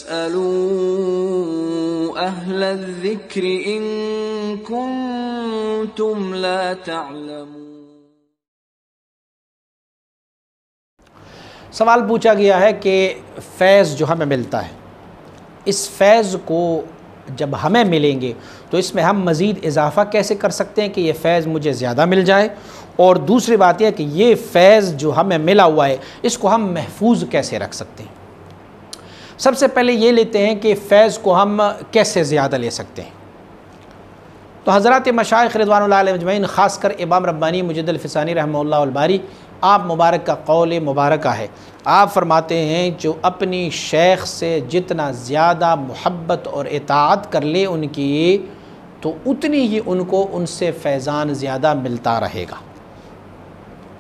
फस्अलू अहल ज़िक्र इन कुंतुम ला तअलमून। सवाल पूछा गया है कि फैज़ जो हमें मिलता है, इस फैज़ को जब हमें मिलेंगे तो इसमें हम मज़ीद इजाफ़ा कैसे कर सकते हैं कि ये फ़ैज़ मुझे ज़्यादा मिल जाए, और दूसरी बात यह कि ये फ़ैज़ जो हमें मिला हुआ है इसको हम महफूज कैसे रख सकते हैं। सबसे पहले ये लेते हैं कि फ़ैज़ को हम कैसे ज़्यादा ले सकते हैं। तो हज़रात मशाइख़ रिज़वानुल्लाह अलैहिम अजमईन, ख़ासकर इमाम रब्बानी मुजद्दिद फ़िसानी रहमतुल्लाह अल बारी, आप मुबारक का कौल मुबारक है। आप फरमाते हैं जो अपनी शेख से जितना ज़्यादा मोहब्बत और इताअत कर ले उनकी, तो उतनी ही उनको उनसे फैज़ान ज़्यादा मिलता रहेगा।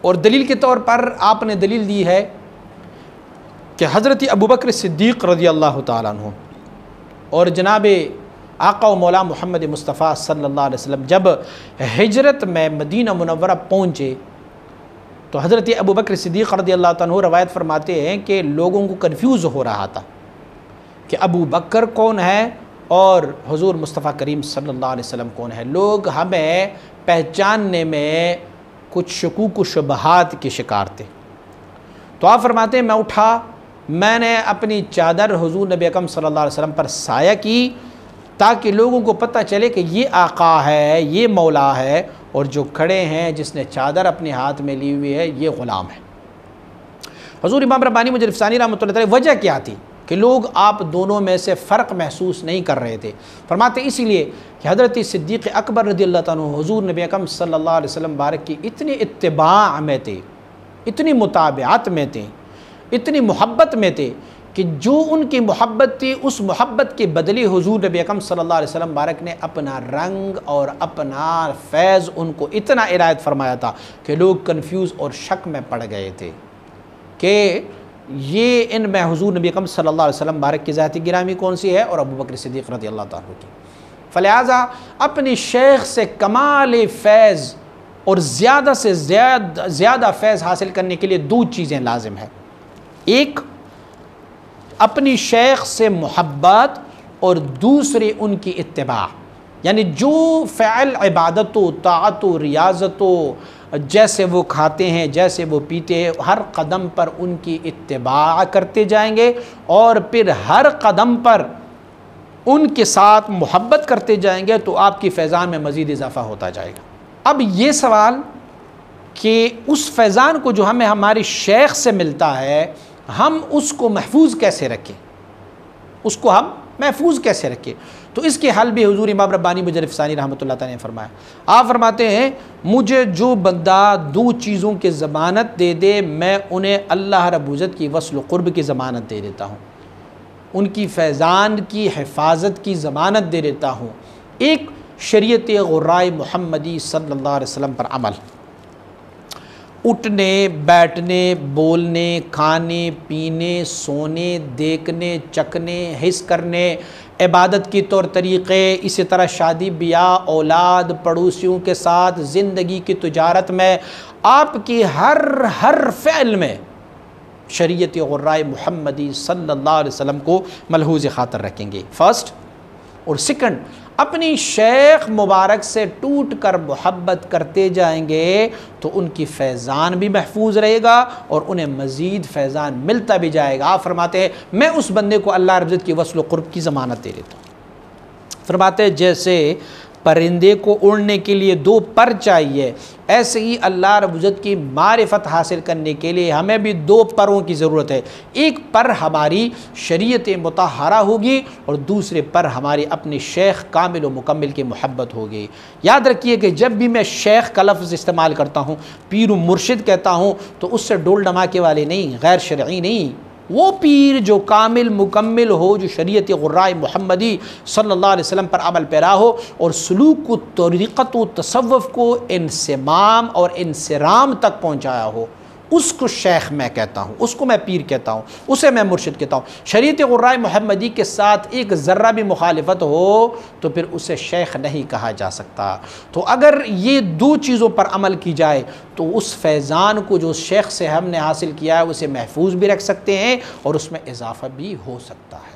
और दलील के तौर पर आपने दलील दी है कि हज़रत अबू बकर सिद्दीक़ रज़ियल्लाहु ताला अन्हु और जनाब आका व मौला मोहम्मद मुस्तफ़ा सल्लल्लाहु अलैहि वसल्लम जब हिजरत में मदीना मुनव्वरा पहुँचे तो हज़रत अबू बकर सिद्दीक़ रज़ियल्लाहु अन्हु रवायत फरमाते हैं कि लोगों को कन्फ्यूज़ हो रहा था कि अबू बकर कौन है और हुज़ूर मुस्तफ़ा करीम सल्लल्लाहु अलैहि वसल्लम कौन है। लोग हमें पहचानने में कुछ शकूक व शुबहात के शिकार थे। तो आप फरमाते हैं मैं उठा, मैंने अपनी चादर हुज़ूर नबी अकरम सल्लल्लाहु अलैहि वसल्लम पर साया की ताकि लोगों को पता चले कि ये आका है, ये मौला है, और जो खड़े हैं जिसने चादर अपने हाथ में ली हुई है ये ग़ुलाम है। हुज़ूर इमाम रब्बानी मुजद्दिद फ़िसानी रहमतुल्लाह अलैह, वजह क्या थी कि लोग आप दोनों में से फ़र्क महसूस नहीं कर रहे थे। फरमाते इसीलिए कि हज़रत सिद्दीक़ अकबर रज़ियल्लाहु अन्हु हुज़ूर नबी अकरम सल्लल्लाहु अलैहि वसल्लम बारक की इतनी इत्तिबा में थे, इतनी मुताबिअत में थे, इतनी मोहब्बत में थे कि जो उनकी मोहब्बत थी उस मोहब्बत के बदले हुज़ूर नबी अकरम सल्लल्लाहु अलैहि वसल्लम बारक ने अपना रंग और अपना फैज़ उनको इतना इनायत फरमाया था कि लोग कन्फ्यूज़ और शक में पड़ गए थे कि ये इनमें हुज़ूर नबी अकरम सल्लल्लाहु अलैहि वसल्लम बारक की ज़ात गिरामी कौन सी है और अबू बकर सिद्दीक़ रज़ियल्लाहु ताला की। फ़लिहाज़ा अपनी शेख से कमाल फैज़ और ज़्यादा से ज़्यादा फैज़ हासिल करने के लिए दो चीज़ें लाजिम है। एक, अपनी शेख से मोहब्बत, और दूसरी उनकी इत्तिबा, यानी जो फ़अल इबादतो ताअतो रियाज़तो, जैसे वो खाते हैं, जैसे वो पीते हैं, हर कदम पर उनकी इत्तिबा करते जाएंगे और फिर हर कदम पर उनके साथ मोहब्बत करते जाएंगे तो आपकी फैज़ान में मज़ीद इजाफ़ा होता जाएगा। अब ये सवाल कि उस फैज़ान को जो हमें हमारी शेख से मिलता है हम उसको महफूज कैसे रखें, उसको हम महफूज कैसे रखें, तो इसके हल भी हुज़ूर इमाम रब्बानी मुजद्दिद फ़िसानी रहमतुल्लाह तआला ने फरमाया। आप फरमाते हैं मुझे जो बंदा दो चीज़ों की ज़मानत दे दे मैं उन्हें अल्लाह रब्बुल इज़्ज़त की वस्ल क़ुर्ब की ज़मानत दे देता हूँ, उनकी फैज़ान की हिफाजत की ज़मानत दे देता हूँ। एक, शरीयत ग़ुर्राए मुहम्मदी सल्लल्लाहु अलैहि वसल्लम पर अमल, उठने बैठने बोलने खाने पीने सोने देखने चखने हिस करने इबादत की तौर तरीक़े, इसी तरह शादी ब्याह औलाद पड़ोसियों के साथ ज़िंदगी की तिजारत में आपकी हर फ़अल में शरीयत ग़ुर्राए मुहम्मदी सल्लल्लाहु अलैहि वसल्लम को मलहूज़ ख़ातर रखेंगे। फ़र्स्ट, और सेकंड, अपनी शेख मुबारक से टूट कर मोहब्बत करते जाएंगे तो उनकी फैज़ान भी महफूज रहेगा और उन्हें मज़ीद फैज़ान मिलता भी जाएगा। आप फरमाते हैं मैं उस बंदे को अल्लाह रब्बुल इज़्ज़त की वस्ल क़ुर्ब की ज़मानत दे देता हूँ। फरमाते हैं जैसे परिंदे को उड़ने के लिए दो पर चाहिए, ऐसे ही अल्लाह रब्बुल इज़्ज़त की मारिफत हासिल करने के लिए हमें भी दो परों की ज़रूरत है। एक पर हमारी शरीयत मुतहरा होगी और दूसरे पर हमारी अपनी शेख कामिल व मुकम्मिल की मोहब्बत होगी। याद रखिए कि जब भी मैं शेख का लफ्ज़ इस्तेमाल करता हूँ, पीर मुर्शिद कहता हूँ, तो उससे डोल धमाके वाले नहीं, गैर शरई नहीं, वो पीर जो कामिल मुकम्मिल हो, जो शरीयत ग़ुर्राए मुहम्मदी सल्लल्लाहु अलैहि वसल्लम पर अमल पैरा हो और सलूक व तरीक़त व तसव्वुफ़ को इंसिमाम और इंसिराम तक पहुँचाया हो, उसको शेख मैं कहता हूँ, उसको मैं पीर कहता हूँ, उसे मैं मुर्शिद कहता हूँ। शरीयत ग़ुर्राए मुहम्मदी के साथ एक ज़र्रा भी मुखालिफत हो तो फिर उसे शेख नहीं कहा जा सकता। तो अगर ये दो चीज़ों पर अमल की जाए तो उस फैज़ान को जो शेख से हमने हासिल किया है उसे महफूज भी रख सकते हैं और उसमें इजाफ़ा भी हो सकता है।